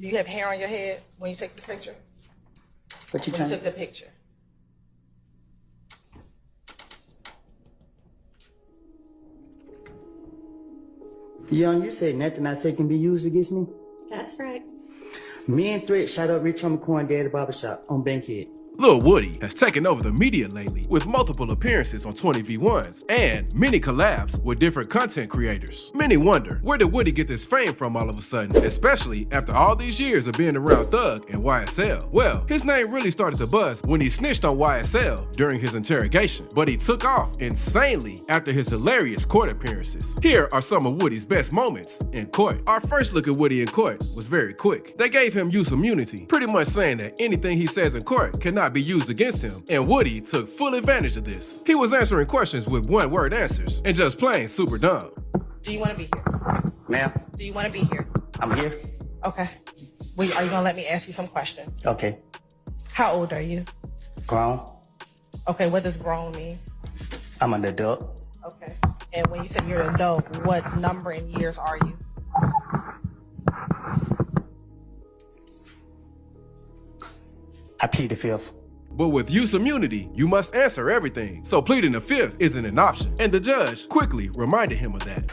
Do you have hair on your head when you take the picture? What you When trying? you took the picture. Young, you said nothing I say can be used against me? That's right. Me and Threat shot up Rich Homie Quan Day at the barbershop on Bankhead. Lil Woody has taken over the media lately with multiple appearances on 20v1s and many collabs with different content creators. Many wonder, where did Woody get this fame from all of a sudden, especially after all these years of being around Thug and YSL? Well, his name really started to buzz when he snitched on YSL during his interrogation, but he took off insanely after his hilarious court appearances. Here are some of Woody's best moments in court. Our first look at Woody in court was very quick. They gave him use immunity, pretty much saying that anything he says in court cannot be used against him, and Woody took full advantage of this. He was answering questions with one-word answers and just plain super dumb. Do you want to be here? Ma'am, Do you want to be here? I'm here. Okay. Are you going to let me ask you some questions? Okay. How old are you? Grown. Okay, what does grown mean? I'm an adult. Okay. And when you said you're an adult, what number in years are you? I plead the fifth. But with use immunity, you must answer everything, so pleading the fifth isn't an option, and the judge quickly reminded him of that.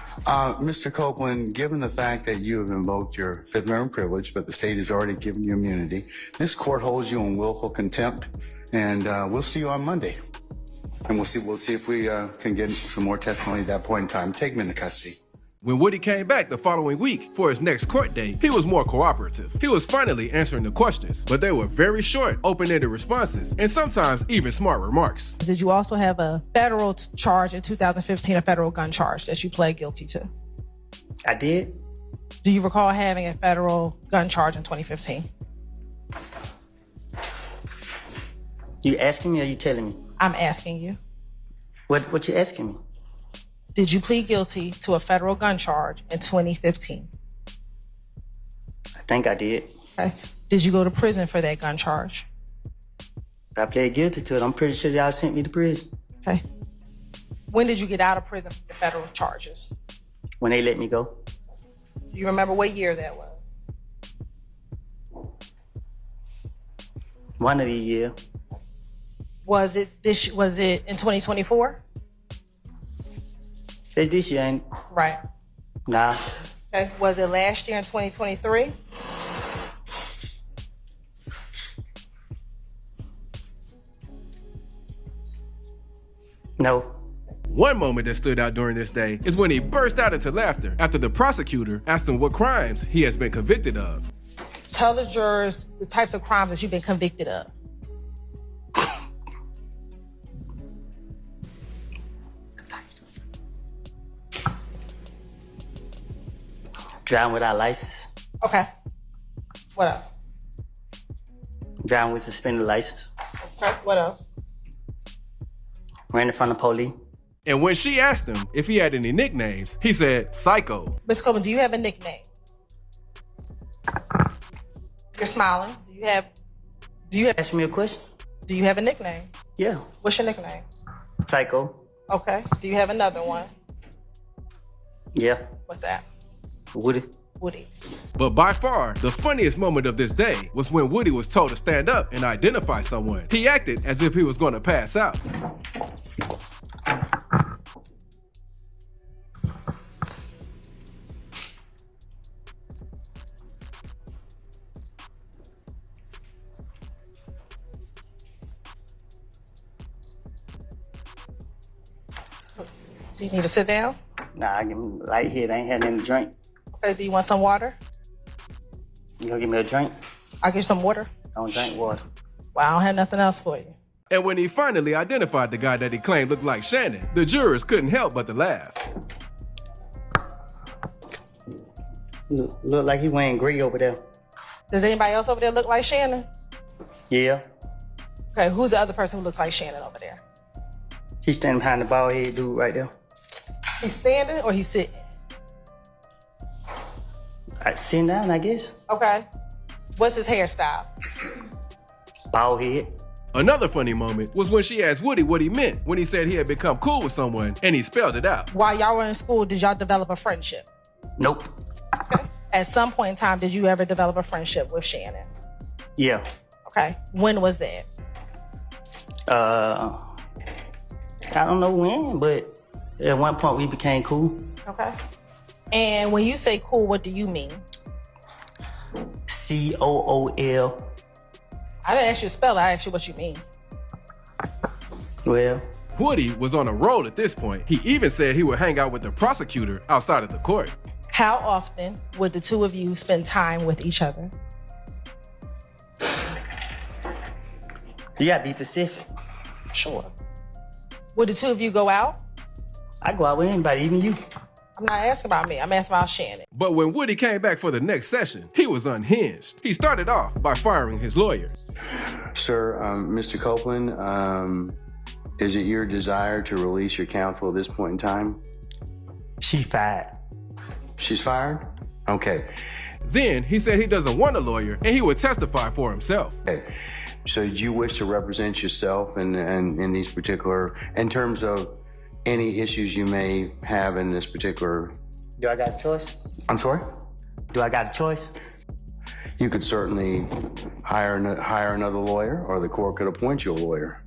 Mr. Copeland, given the fact that you have invoked your Fifth Amendment privilege, but the state has already given you immunity, this court holds you in willful contempt, and we'll see you on Monday. And we'll see if we can get some more testimony at that point in time. Take him into custody. When Woody came back the following week for his next court date, he was more cooperative. He was finally answering the questions, but they were very short, open-ended responses, and sometimes even smart remarks. Did you also have a federal charge in 2015, a federal gun charge that you pled guilty to? I did? Do you recall having a federal gun charge in 2015? You asking me or you telling me? I'm asking you. What you asking me? Did you plead guilty to a federal gun charge in 2015? I think I did. Okay. Did you go to prison for that gun charge? I pled guilty to it. I'm pretty sure y'all sent me to prison. Okay. When did you get out of prison for the federal charges? When they let me go. Do you remember what year that was? One of the year. Was it in 2024? It's this year, ain't Right. Nah. Okay. Was it last year in 2023? No. One moment that stood out during this day is when he burst out into laughter after the prosecutor asked him what crimes he has been convicted of. Tell the jurors the types of crimes that you've been convicted of. Driving without license. Okay. What else? Driving with suspended license. Okay. What else? Ran in front of police. And when she asked him if he had any nicknames, he said, Psycho. Mr. Coleman, do you have a nickname? You're smiling. Do you have Ask me a question? Do you have a nickname? Yeah. What's your nickname? Psycho. Okay. Do you have another one? Yeah. What's that? Woody. Woody. But by far, the funniest moment of this day was when Woody was told to stand up and identify someone. He acted as if he was going to pass out. Do you need to sit down? Nah, I give me light head. I ain't had nothing to drink. Okay. Do you want some water? You gonna give me a drink? I'll get you some water. I don't drink water. Well, I don't have nothing else for you. And when he finally identified the guy that he claimed looked like Shannon, the jurors couldn't help but to laugh. Look like he wearing gray over there. Does anybody else over there look like Shannon? Yeah. Okay. Who's the other person who looks like Shannon over there? He's standing behind the bald head dude right there. He's standing or he's sitting? Sitting down, I guess. Okay. What's his hairstyle? Bald head. Another funny moment was when she asked Woody what he meant when he said he had become cool with someone and he spelled it out. While y'all were in school, did y'all develop a friendship? Nope. Okay. At some point in time, did you ever develop a friendship with Shannon? Yeah. Okay. When was that? I don't know when, but at one point we became cool. Okay. And when you say cool, what do you mean? COOL. I didn't ask you to spell it. I asked you what you mean. Well, Woody was on a roll at this point. He even said he would hang out with the prosecutor outside of the court. How often would the two of you spend time with each other? you gotta be specific. Sure. Would the two of you go out? I go out with anybody, even you. I'm not asking about me. I'm asking about Shannon. But when Woody came back for the next session, he was unhinged. He started off by firing his lawyer. Sir, Mr. Copeland, is it your desire to release your counsel at this point in time? She fired. She's fired? Okay. Then he said he doesn't want a lawyer and he would testify for himself. Okay. So do you wish to represent yourself in these particular, in terms of any issues you may have in this particular? Do I got a choice? I'm sorry? Do I got a choice? You could certainly hire another lawyer, or the court could appoint you a lawyer.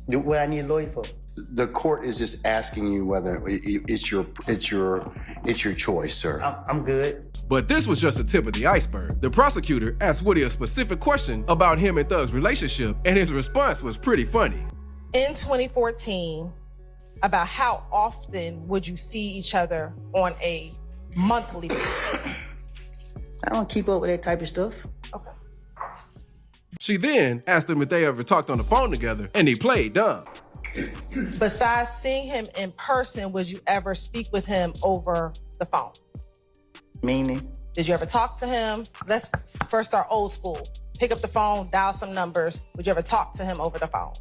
What I need a lawyer for? The court is just asking you whether it's your choice, sir. I'm good. But this was just the tip of the iceberg. The prosecutor asked Woody a specific question about him and Thug's relationship, and his response was pretty funny. In 2014, about how often would you see each other on a monthly basis? I don't keep up with that type of stuff. Okay. She then asked him if they ever talked on the phone together, and he played dumb. Besides seeing him in person, would you ever speak with him over the phone? Meaning? Did you ever talk to him? Let's first start old school. Pick up the phone, dial some numbers. Would you ever talk to him over the phone?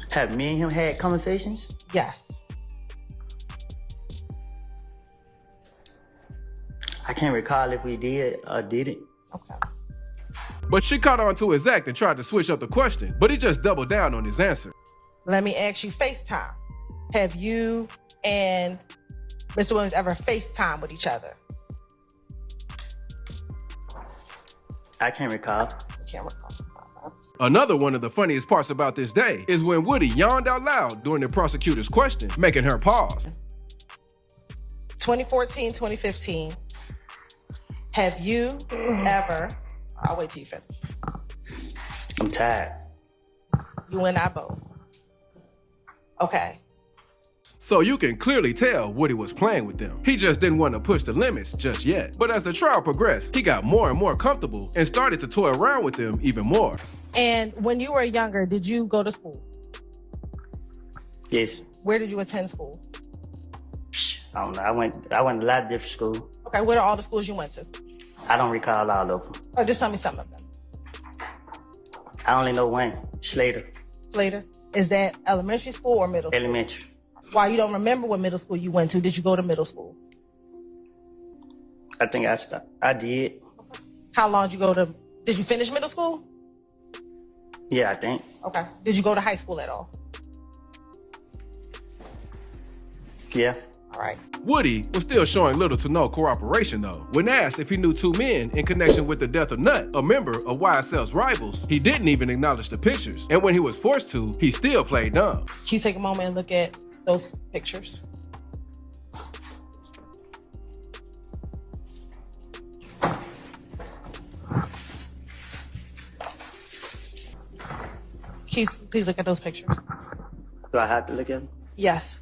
Have me and him had conversations? Yes. I can't recall if we did or didn't. Okay. But she caught on to his act and tried to switch up the question, but he just doubled down on his answer. Let me ask you FaceTime. Have you and Mr. Williams ever FaceTime with each other? I can't recall. You can't recall. Another one of the funniest parts about this day is when Woody yawned out loud during the prosecutor's question, making her pause. 2014, 2015. Have you ever... I'll wait till you finish. I'm tired. You and I both. Okay. So you can clearly tell Woody was playing with them. He just didn't want to push the limits just yet. But as the trial progressed, he got more and more comfortable and started to toy around with them even more. And when you were younger, did you go to school? Yes. Where did you attend school? I don't know. I went to a lot of different schools. Okay, what are all the schools you went to? I don't recall all of them. Or just tell me some of them. I only know one. Slater. Slater? Is that elementary school or middle school? Elementary. Why, you don't remember what middle school you went to? Did you go to middle school? I think I did. How long did you go to... Did you finish middle school? Yeah, I think. Okay. Did you go to high school at all? Yeah. All right. Woody was still showing little to no cooperation though. When asked if he knew two men in connection with the death of Nut, a member of YSL's rivals, he didn't even acknowledge the pictures. And when he was forced to, he still played dumb. Can you take a moment and look at those pictures? Please look at those pictures. Do I have to look at them? Yes.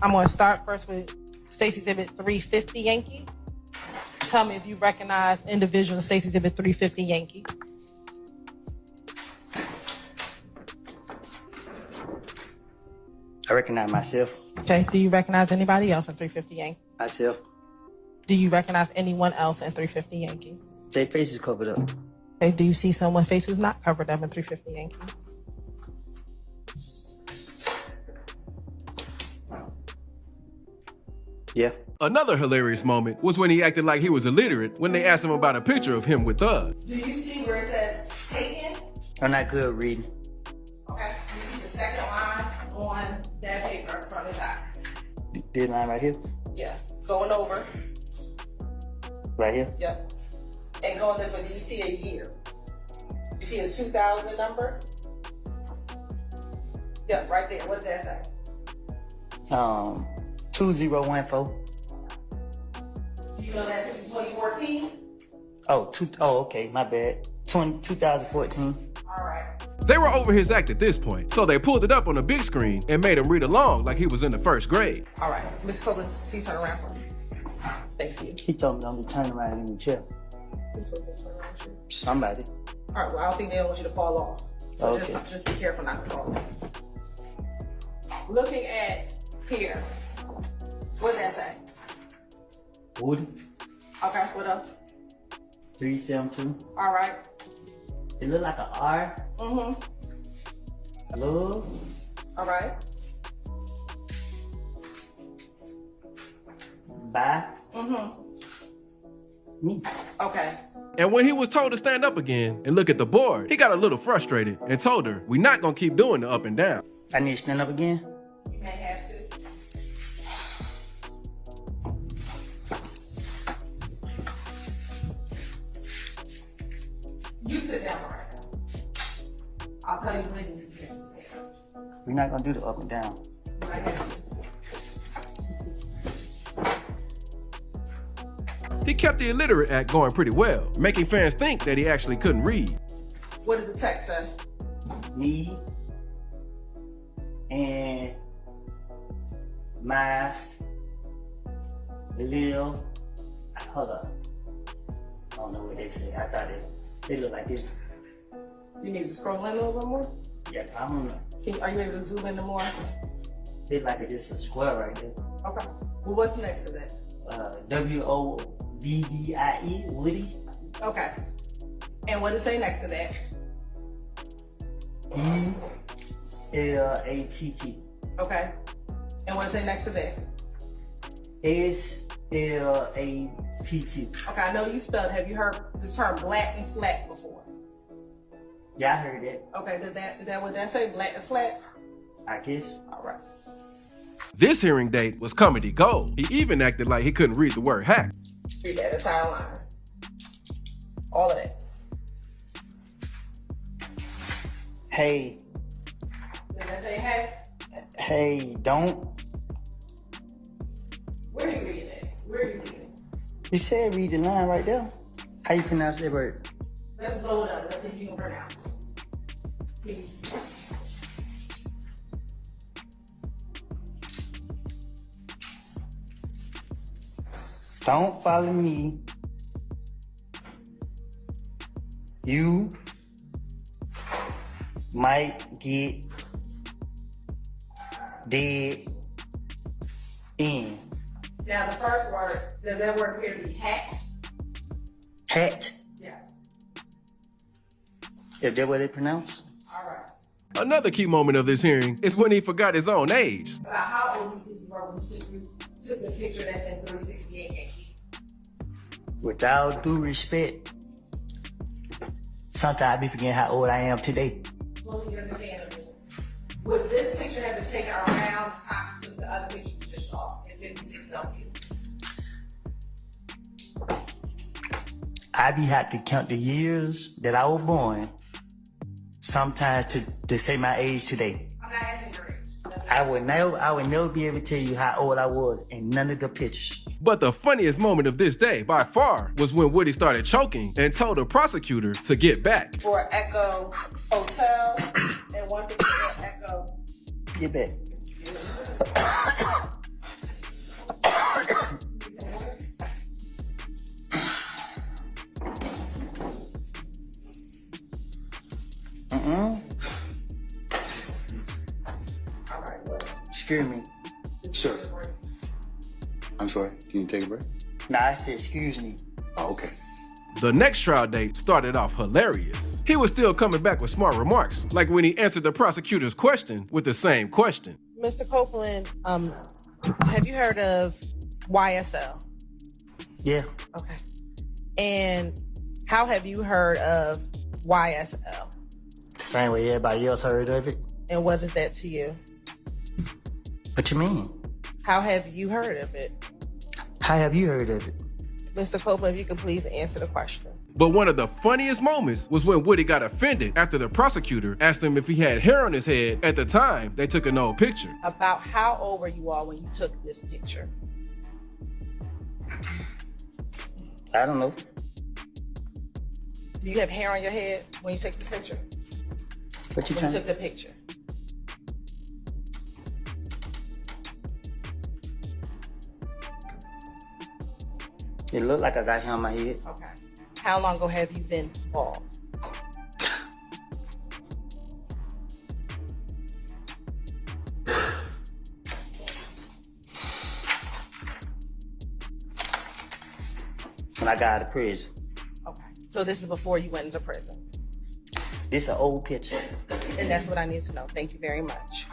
I'm going to start first with Stacey Exhibit 350 Yankee. Tell me if you recognize individual in Stacey Exhibit 350 Yankee. I recognize myself. Okay. Do you recognize anybody else in 350 Yankee? Myself. Do you recognize anyone else in 350 Yankee? Their face is covered up. Okay, do you see someone's face who's not covered up in 350 Yankee? Yeah. Another hilarious moment was when he acted like he was illiterate when they asked him about a picture of him with Thug. Do you see where it says taken? I'm not good at reading. Okay. Do you see the second line on that paper from the top? This line right here? Yeah. Going over. Right here? Yep. And going this way, do you see a year? You see a 2000 number? Yep, right there. What does that say? 2014. You know that's in 2014? Oh, okay, my bad. 2014. All right. They were over his act at this point, so they pulled it up on a big screen and made him read along like he was in the first grade. All right. Miss Cobbins, please turn around for me. Thank you. He told me don't be turning around in the chair. Who told you to turn around with you? Somebody. All right, well, I don't think they don't want you to fall off. So Okay. just be careful not to fall off. Looking at here, what does that say? Woody. Okay, what else? 372. All right. It look like an R. Mm-hmm. Love. All right. Bye. Mm-hmm. Me. Okay. And when he was told to stand up again and look at the board, he got a little frustrated and told her, "We're not gonna keep doing the up and down." I need to stand up again. You may have to. You sit down right now. I'll tell you when you have to stand up. We're not gonna do the up and down. You might have to. He kept the illiterate act going pretty well, making fans think that he actually couldn't read. What does the text say? Me and my Lil. Hold up. I don't know what they say. I thought they look like this. You need to scroll in a little bit more. Yeah, I don't know. Are you able to zoom in more? They like it just a square right there. Okay. Well, what's next to that? WODDIE, Woody. Okay. And what does it say next to that? ELATT. Okay. And what does it say next to that? SLATT. Okay, I know you spelled. Have you heard the term black and slack before? Yeah, I heard that. Okay, is that what that say? Black and slack? I guess. All right. This hearing date was comedy gold. He even acted like he couldn't read the word hack. Read that entire line. All of that. Hey, Does that say hey? hey, don't. Where are you reading it? Where are you reading it? You said read the line right there. How you pronounce that word? Let's blow it up. Let's see if you can pronounce it. Please. Don't follow me. You might get dead in. Now the first word, does that word appear to be hat? Hat. Yes. If that's what they pronounce. All right. Another key moment of this hearing is when he forgot his own age. About how old you think you were when you took the picture that's in 368 Yankee? With all due respect, sometimes I be forgetting how old I am today. Fully understandable. Would this picture have been taken around the time you took the other picture you just saw in 56 W? I be had to count the years that I was born, sometimes to say my age today. I'm not asking your age. I would never be able to tell you how old I was in none of the pictures. But the funniest moment of this day, by far, was when Woody started choking and told the prosecutor to get back. For Echo Hotel and 164 Echo. Get back. All right, well, Excuse me. Sir. I'm sorry. Can you take a break? Nah, I said, excuse me. Oh, okay. The next trial date started off hilarious. He was still coming back with smart remarks, like when he answered the prosecutor's question with the same question. Mr. Copeland, have you heard of YSL? Yeah. Okay. And how have you heard of YSL? The same way everybody else heard of it. And what is that to you? What you mean? How have you heard of it? How have you heard of it? Mr. Copeland, if you could please answer the question. But one of the funniest moments was when Woody got offended after the prosecutor asked him if he had hair on his head at the time they took an old picture. About how old were you all when you took this picture? I don't know. Do you have hair on your head when you take the picture? What you When you trying? took the picture? It looked like I got hair on my head. Okay. How long ago have you been bald? When I got out of prison. Okay. So this is before you went into prison. This is an old picture. And that's what I need to know. Thank you very much.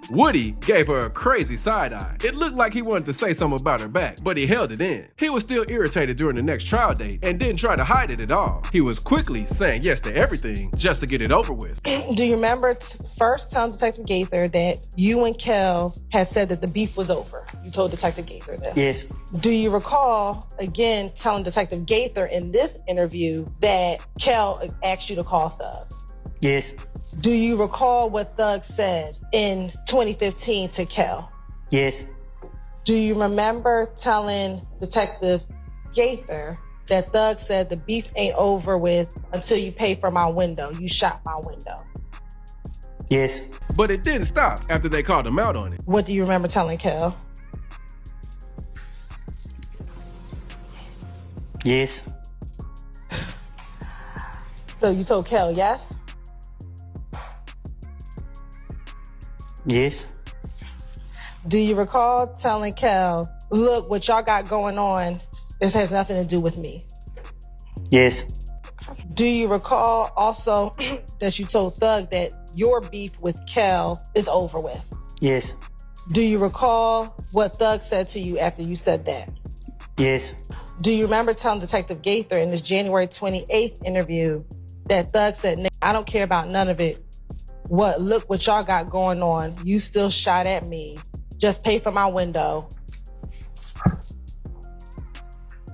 Woody gave her a crazy side eye. It looked like he wanted to say something about her back, but he held it in. He was still irritated during the next trial date and didn't try to hide it at all. He was quickly saying yes to everything just to get it over with. Do you remember first telling Detective Gaither that you and Kel had said that the beef was over? You told Detective Gaither that. Yes. Do you recall, again, telling Detective Gaither in this interview that Kel asked you to call Thug? Yes. Do you recall what Thug said in 2015 to Kel? Yes. Do you remember telling Detective Gaither that Thug said the beef ain't over with until you pay for my window? You shot my window. Yes. But it didn't stop after they called him out on it. What do you remember telling Kel? Yes. So you told Kel yes? Yes. Do you recall telling Kel, look, what y'all got going on, this has nothing to do with me? Yes. Do you recall also that you told Thug that your beef with Kel is over with? Yes. Do you recall what Thug said to you after you said that? Yes. Do you remember telling Detective Gaither in this January 28th interview that Thug said, I don't care about none of it. Look what y'all got going on. You still shot at me. Just pay for my window.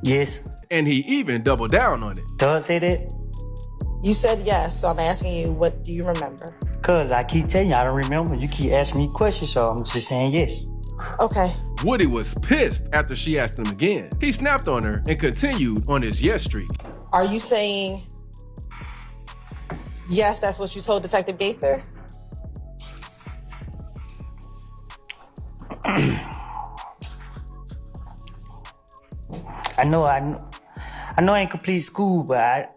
Yes. And he even doubled down on it. Doug say that? You said yes, so I'm asking you, what do you remember? Cause I keep telling you I don't remember. You keep asking me questions, so I'm just saying yes. Okay. Woody was pissed after she asked him again. He snapped on her and continued on his yes streak. Are you saying yes, that's what you told Detective Gaither? I know I ain't complete school, but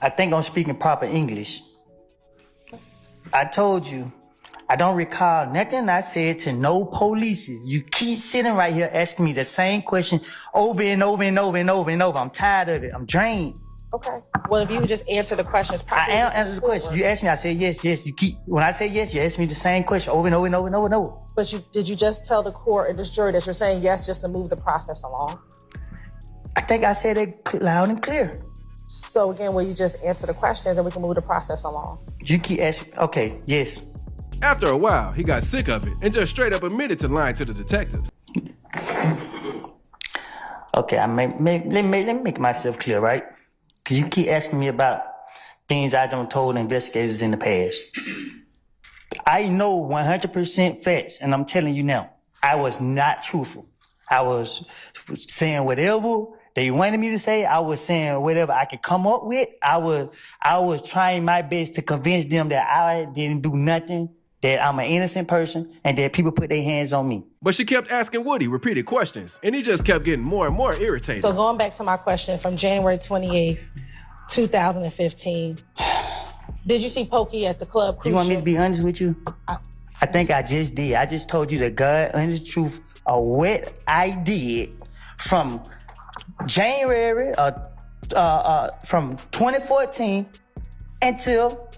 I think I'm speaking proper English. I told you, I don't recall nothing I said to no polices. You keep sitting right here asking me the same question over and over and over and over and over. I'm tired of it. I'm drained. Okay. Well, if you would just answer the questions I properly. am answering the question. You ask me, I say yes, yes. You keep, when I say yes, you ask me the same question over and over and over and over and over. But did you just tell the court and this jury that you're saying yes just to move the process along? I think I said it loud and clear. So again, will you just answer the questions and we can move the process along? You keep asking, okay, yes. After a while, he got sick of it and just straight up admitted to lying to the detectives. Okay, let me make myself clear, right? Because you keep asking me about things I don't told investigators in the past. I know 100% facts, and I'm telling you now, I was not truthful. I was saying whatever they wanted me to say. I was saying whatever I could come up with. I was trying my best to convince them that I didn't do nothing, that I'm an innocent person, and that people put their hands on me. But she kept asking Woody repeated questions, and he just kept getting more and more irritated. So going back to my question from January 28th, 2015, did you see Pokey at the club? You want me to be honest with you? I think I just did. I just told you the God honest truth of what I did from January from 2014 until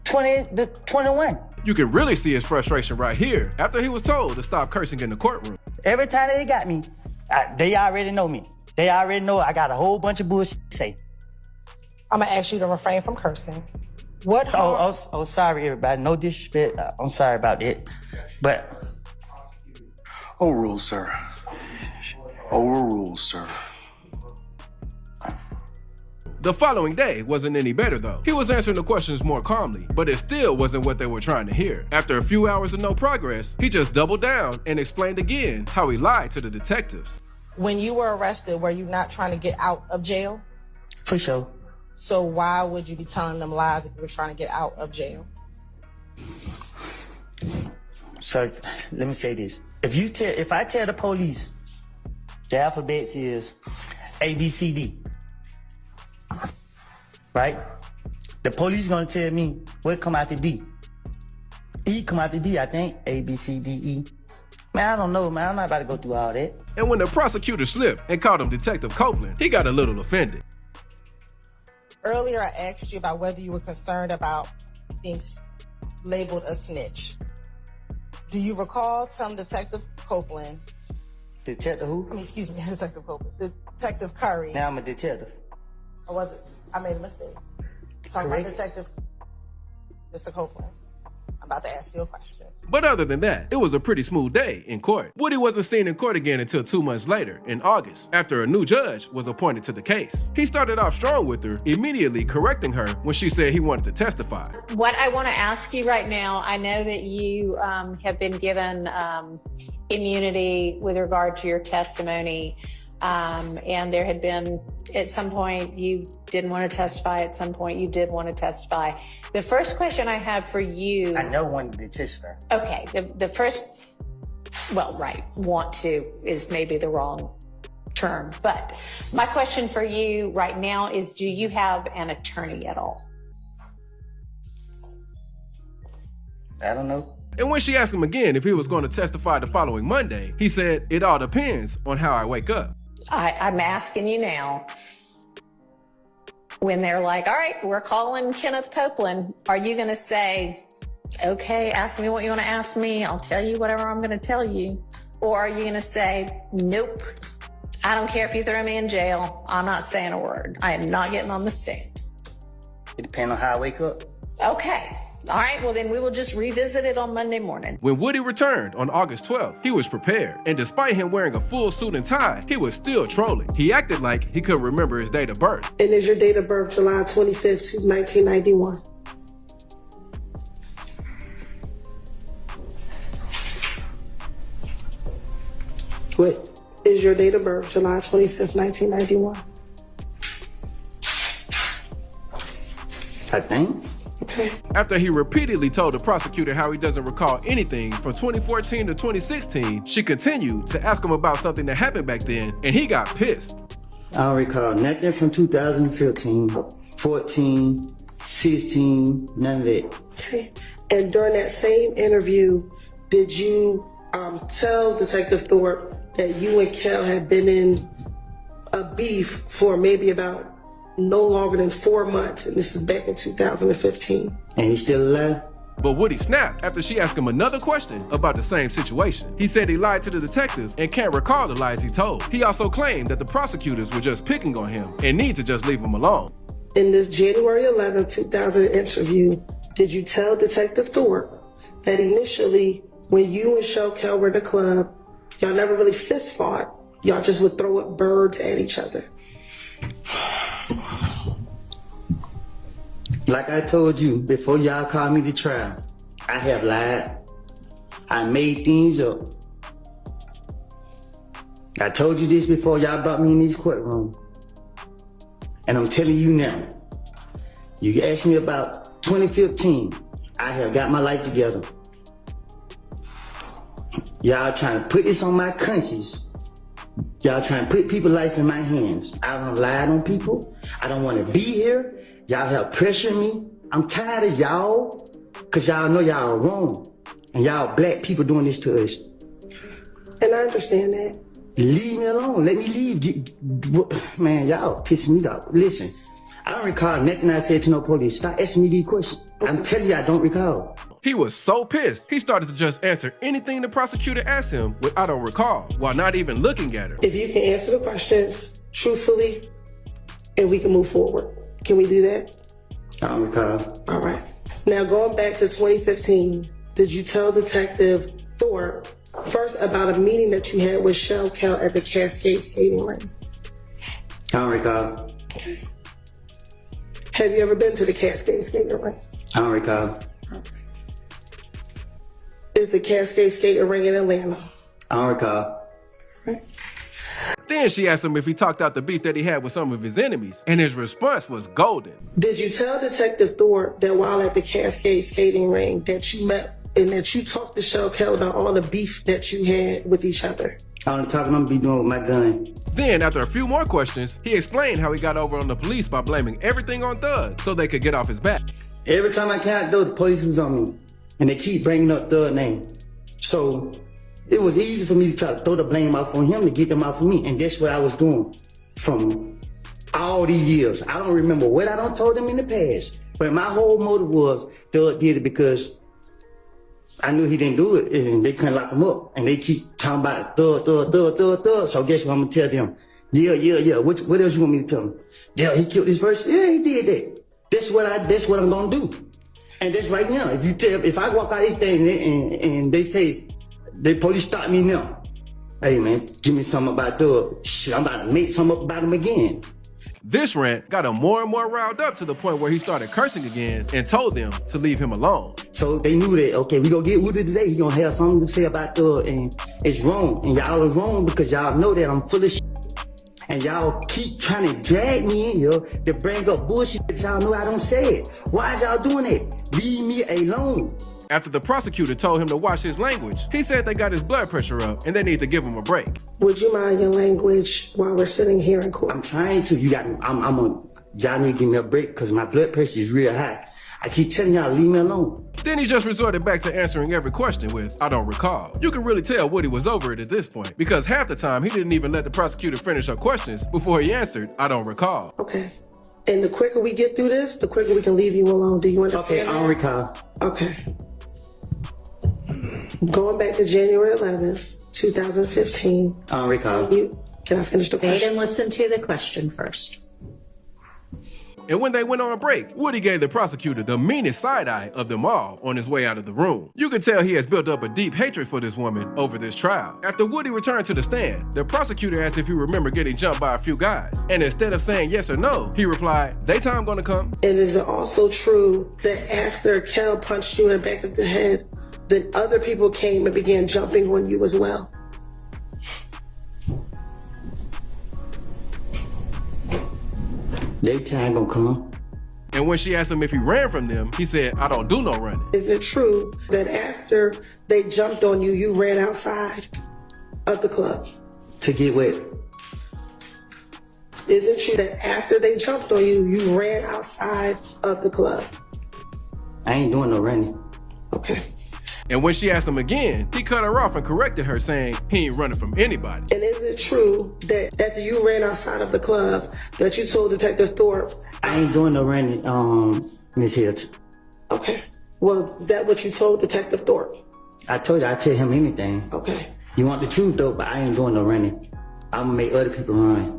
2021. You can really see his frustration right here after he was told to stop cursing in the courtroom. Every time they got me, they already know me. They already know I got a whole bunch of bullshit to say. I'm gonna ask you to refrain from cursing. What? Oh, sorry, everybody. No disrespect. I'm sorry about that. But overruled, sir. Overruled, sir. The following day wasn't any better though. He was answering the questions more calmly, but it still wasn't what they were trying to hear. After a few hours of no progress, he just doubled down and explained again how he lied to the detectives. When you were arrested, were you not trying to get out of jail? for sure. So why would you be telling them lies if you were trying to get out of jail? So let me say this. If I tell the police the alphabet is A, B, C, D, right? The police gonna tell me what come out the D. E come out the D, I think. A, B, C, D, E. Man, I don't know, man. I'm not about to go through all that. And when the prosecutor slipped and called him Detective Copeland, he got a little offended. Earlier, I asked you about whether you were concerned about being labeled a snitch. Do you recall telling Detective Copeland? Detective who? Excuse me, Detective Copeland. Detective Curry. Now I'm a detective. Or was it? I made a mistake. Talking about Detective Mr. Copeland. I'm about to ask you a question. But other than that, it was a pretty smooth day in court. Woody wasn't seen in court again until 2 months later, in August, after a new judge was appointed to the case. He started off strong with her, immediately correcting her when she said he wanted to testify. What I want to ask you right now, I know that you have been given immunity with regard to your testimony, and there had been, at some point, you didn't want to testify, at some point you did want to testify. The first question I have for you... I never wanted to testify. Okay, the first, well, right, want to is maybe the wrong term, but my question for you right now is, do you have an attorney at all? I don't know. And when she asked him again if he was going to testify the following Monday, he said, "It all depends on how I wake up." I'm asking you now, when they're like, all right, we're calling Kenneth Copeland, are you going to say, okay, ask me what you want to ask me, I'll tell you whatever I'm going to tell you? Or are you going to say, nope, I don't care if you throw me in jail, I'm not saying a word, I am not getting on the stand? It depends on how I wake up. Okay. All right, well then we will just revisit it on Monday morning. When Woody returned on August 12th, he was prepared, and despite him wearing a full suit and tie, he was still trolling. He acted like he couldn't remember his date of birth. And is your date of birth July 25th, 1991? What is your date of birth July 25th, 1991? I think. Okay. After he repeatedly told the prosecutor how he doesn't recall anything from 2014 to 2016, she continued to ask him about something that happened back then, and he got pissed. I don't recall nothing from 2015, 14, 16, none of that. Okay. And during that same interview, did you tell Detective Thorpe that you and Kel had been in a beef for maybe about no longer than 4 months, and this was back in 2015? And he's still alive? But Woody snapped after she asked him another question about the same situation. He said he lied to the detectives and can't recall the lies he told. He also claimed that the prosecutors were just picking on him and need to just leave him alone. In this January 11, 2000 interview, did you tell Detective Thorpe that initially, when you and Kel were in the club, y'all never really fist fought, y'all just would throw up birds at each other? Like I told you, before y'all called me to trial, I have lied. I made things up. I told you this before y'all brought me in this courtroom. And I'm telling you now, you asked me about 2015, I have got my life together. Y'all trying to put this on my conscience. Y'all trying to put people's life in my hands. I don't lie on people. I don't want to be here. Y'all help pressure me. I'm tired of y'all, because y'all know y'all are wrong. And y'all black people doing this to us. And I understand that. Leave me alone. Let me leave. Man, y'all pissing me off. Listen, I don't recall nothing I said to no police. Stop asking me these questions. I'm telling you, I don't recall. He was so pissed, he started to just answer anything the prosecutor asked him with "I don't recall," while not even looking at her. If you can answer the questions truthfully, and we can move forward. Can we do that? I don't recall. All right. Now, going back to 2015, did you tell Detective Thorpe first about a meeting that you had with Shell Cal at the Cascade skating rink? I don't recall. Okay. Have you ever been to the Cascade skating rink? I don't recall. Is the Cascade skating rink in Atlanta? I don't recall. Right. Then she asked him if he talked out the beef that he had with some of his enemies, and his response was golden. Did you tell Detective Thorpe that while at the Cascade skating rink that you met and that you talked to Shell Cal about all the beef that you had with each other? All the talking I'm gonna be doing with my gun. Then, after a few more questions, he explained how he got over on the police by blaming everything on Thug so they could get off his back. Every time I came out the door, the police was on me. And they keep bringing up Thug's name. So it was easy for me to try to throw the blame off on him to get them off of me. And that's what I was doing from all these years. I don't remember what I done told them in the past. But my whole motive was Thug did it because I knew he didn't do it and they couldn't lock him up. And they keep talking about Thug. So guess what I'm gonna tell them? Yeah. What else you want me to tell them? Yeah, he killed this person. Yeah, he did that. That's what I'm gonna do. And that's right now. If I walk out this thing and they say, the police stop me now. Hey man, give me something about Thug. Shit, I'm about to make something up about him again. This rant got him more and more riled up to the point where he started cursing again and told them to leave him alone. So they knew that, okay, we gonna get Woody today. He gonna have something to say about Thug, and it's wrong. And y'all are wrong because y'all know that I'm full of shit. And y'all keep trying to drag me in here to bring up bullshit that y'all know I don't say it. Why is y'all doing that? Leave me alone. After the prosecutor told him to watch his language, he said they got his blood pressure up and they need to give him a break. Would you mind your language while we're sitting here in court? I'm trying to. Y'all need to give me a break because my blood pressure is real high. I keep telling y'all, leave me alone. Then he just resorted back to answering every question with, "I don't recall." You can really tell Woody was over it at this point because half the time he didn't even let the prosecutor finish her questions before he answered, "I don't recall." Okay. And the quicker we get through this, the quicker we can leave you alone. Do you understand? Okay, I don't recall. Okay. Going back to January 11th, 2015. I don't recall. Can I finish the Wait question? and listen to the question first. And when they went on a break, Woody gave the prosecutor the meanest side-eye of them all on his way out of the room. You could tell he has built up a deep hatred for this woman over this trial. After Woody returned to the stand, the prosecutor asked if he remembered getting jumped by a few guys. And instead of saying yes or no, he replied, "They time gonna come." And is it also true that after Cal punched you in the back of the head, then other people came and began jumping on you as well? They time gonna come. And when she asked him if he ran from them, he said, "I don't do no running." Is it true that after they jumped on you, you ran outside of the club? To get wet. Is it true that after they jumped on you, you ran outside of the club? I ain't doing no running. Okay. And when she asked him again, he cut her off and corrected her, saying he ain't running from anybody. And is it true that after you ran outside of the club, that you told Detective Thorpe? I ain't doing no running, Miss Hilton. Okay. Well, is that what you told Detective Thorpe? I told you I'd tell him anything. Okay. You want the truth though, but I ain't doing no running. I'm gonna make other people run.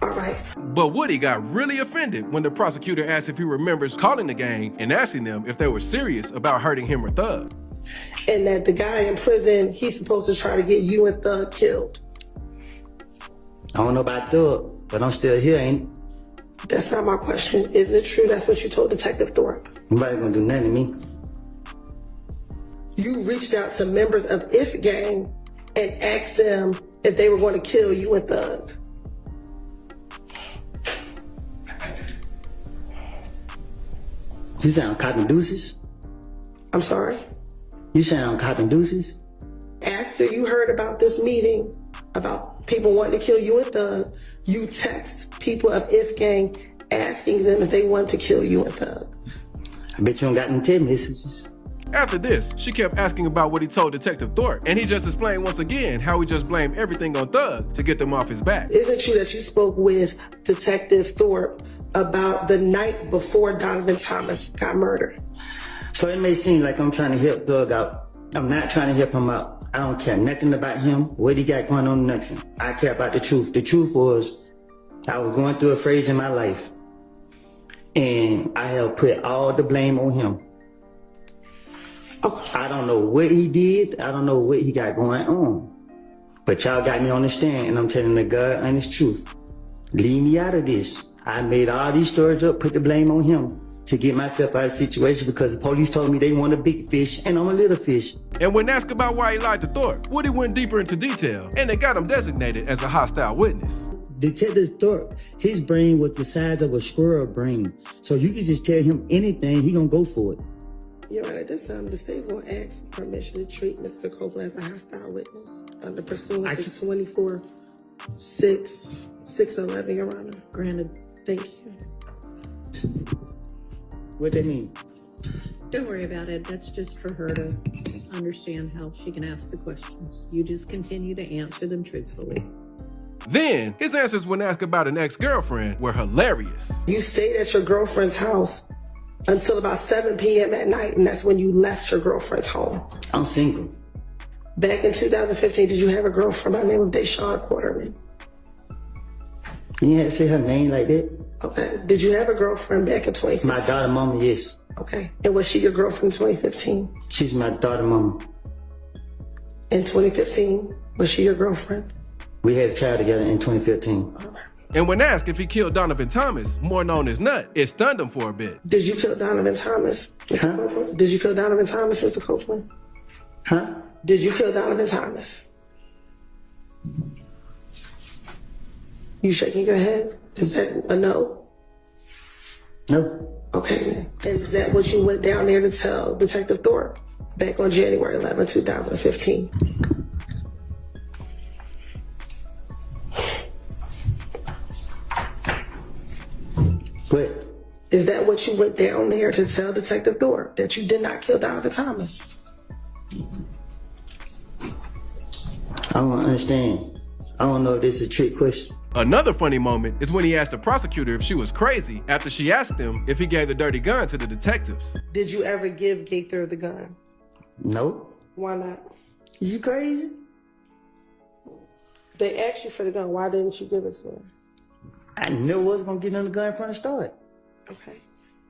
All right. But Woody got really offended when the prosecutor asked if he remembers calling the gang and asking them if they were serious about hurting him or Thug. And that the guy in prison, he's supposed to try to get you and Thug killed. I don't know about Thug, but I'm still here, ain't it? That's not my question. Isn't it true that's what you told Detective Thorpe? Nobody gonna do nothing to me. You reached out to members of If Gang and asked them if they were going to kill you and Thug. You sound cop and deuces? I'm sorry? You sound cop and deuces? After you heard about this meeting, about people wanting to kill you and Thug, you text people of If Gang asking them if they want to kill you and Thug. I bet you don't got any text messages. After this, she kept asking about what he told Detective Thorpe, and he just explained once again how he just blamed everything on Thug to get them off his back. Is it true that you spoke with Detective Thorpe about the night before Donovan Thomas got murdered? So it may seem like I'm trying to help Thug out. I'm not trying to help him out. I don't care nothing about him, what he got going on, nothing. I care about the truth. The truth was, I was going through a phase in my life, and I have put all the blame on him. I don't know what he did. I don't know what he got going on. But y'all got me on the stand, and I'm telling the God honest truth. Leave me out of this. I made all these stories up, put the blame on him to get myself out of the situation because the police told me they want a big fish, and I'm a little fish. And when asked about why he lied to Thorpe, Woody went deeper into detail, and they got him designated as a hostile witness. Detective Thorpe, his brain was the size of a squirrel brain. So you can just tell him anything, he gonna go for it. Your Honor, at this time, the state's going to ask permission to treat Mr. Copeland as a hostile witness under pursuant to 24-6-611, Your Honor. Granted. Thank you. What that mean? Don't worry about it. That's just for her to understand how she can ask the questions. You just continue to answer them truthfully. Then, his answers when asked about an ex-girlfriend were hilarious. You stayed at your girlfriend's house until about 7 p.m. at night, and that's when you left your girlfriend's home. I'm single. Back in 2015, did you have a girlfriend by the name of Deshawn Courtroom? You had to say her name like that? Okay. Did you have a girlfriend back in 2015? My daughter mama, yes. Okay. And was she your girlfriend in 2015? She's my daughter mama. In 2015, was she your girlfriend? We had a child together in 2015. And when asked if he killed Donovan Thomas, more known as Nut, it stunned him for a bit. Did you kill Donovan Thomas, Mr. Copeland? Did you kill Donovan Thomas, Mr. Copeland? Huh? Did you kill Donovan Thomas? You shaking your head? Is that a no? No. Okay, then. And is that what you went down there to tell Detective Thorpe back on January 11, 2015? What? Is that what you went down there to tell Detective Thorpe, that you did not kill Donovan Thomas? I don't understand. I don't know if this is a trick question. Another funny moment is when he asked the prosecutor if she was crazy after she asked him if he gave the dirty gun to the detectives. Did you ever give Gaither the gun? No. Why not? You crazy? They asked you for the gun. Why didn't you give it to him? I knew I wasn't gonna get on the gun from the start. Okay.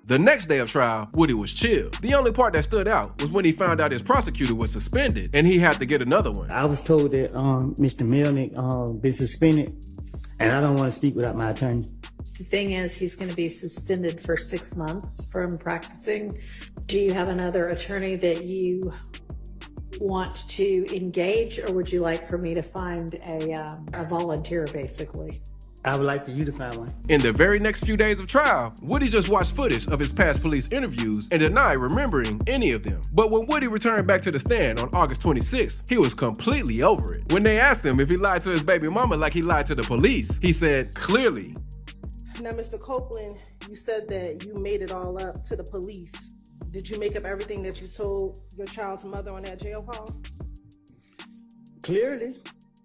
The next day of trial, Woody was chill. The only part that stood out was when he found out his prosecutor was suspended and he had to get another one. I was told that Mr. Melnick been suspended, and I don't want to speak without my attorney. The thing is, he's going to be suspended for 6 months from practicing. Do you have another attorney that you want to engage, or would you like for me to find a volunteer, basically? I would like for you to find one. In the very next few days of trial, Woody just watched footage of his past police interviews and denied remembering any of them. But when Woody returned back to the stand on August 26th, he was completely over it. When they asked him if he lied to his baby mama like he lied to the police, he said, clearly. Now, Mr. Copeland, you said that you made it all up to the police. Did you make up everything that you told your child's mother on that jail call? Clearly.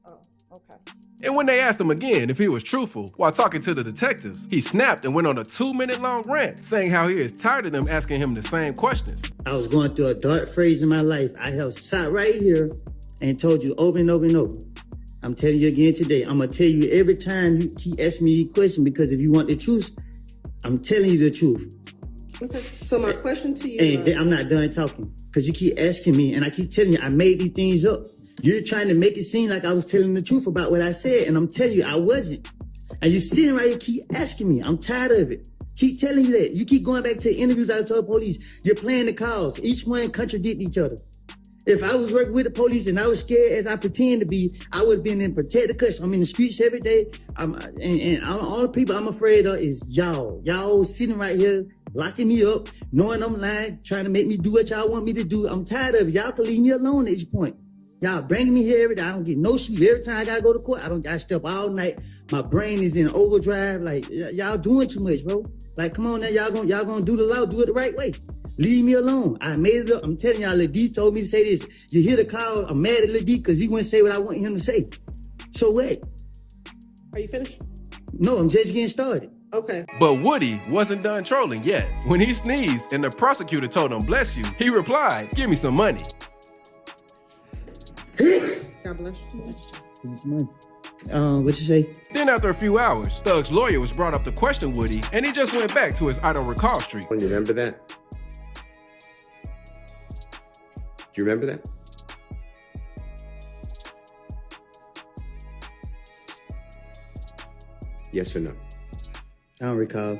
Oh, okay. And when they asked him again if he was truthful while talking to the detectives, he snapped and went on a 2-minute long rant saying how he is tired of them asking him the same questions. I was going through a dark phase in my life. I have sat right here and told you over and over and over. I'm telling you again today. I'm going to tell you every time you keep asking me a question, because if you want the truth, I'm telling you the truth. Okay, so my question to you... And I'm not done talking, because you keep asking me, and I keep telling you I made these things up. You're trying to make it seem like I was telling the truth about what I said, and I'm telling you I wasn't. And you're sitting right here, keep asking me. I'm tired of it. Keep telling you that. You keep going back to interviews I told police. You're playing the calls. Each one contradict each other. If I was working with the police and I was scared as I pretend to be, I would have been in protective custody. I'm in the streets every day. And all the people I'm afraid of is y'all. Y'all sitting right here, locking me up, knowing I'm lying, trying to make me do what y'all want me to do. I'm tired of it. Y'all can leave me alone at this point. Y'all bring me here every day. I don't get no sleep. Every time I gotta go to court, I stay up all night. My brain is in overdrive. Like, y'all doing too much, bro. Like, come on now, y'all gonna do the law, do it the right way. Leave me alone. I made it up. I'm telling y'all, Lil D told me to say this. You hear the call, I'm mad at Lil D because he wouldn't say what I want him to say. So what? Are you finished? No, I'm just getting started. Okay. But Woody wasn't done trolling yet. When he sneezed and the prosecutor told him, bless you, he replied, give me some money. God bless you. Give me some money. What you say? Then after a few hours, Thug's lawyer was brought up to question Woody, and he just went back to his I don't recall streak. Do you remember that? Do you remember that? Yes or no? I don't recall.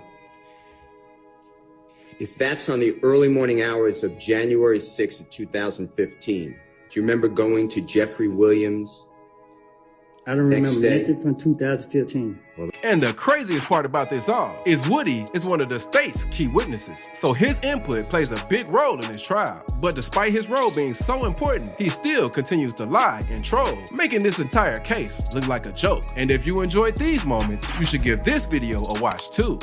If that's on the early morning hours of January 6th of 2015, do you remember going to Jeffrey Williams? I don't remember Next day. nothing from 2015. And the craziest part about this all is Woody is one of the state's key witnesses, so his input plays a big role in this trial. But despite his role being so important, he still continues to lie and troll, making this entire case look like a joke. And if you enjoyed these moments, you should give this video a watch too.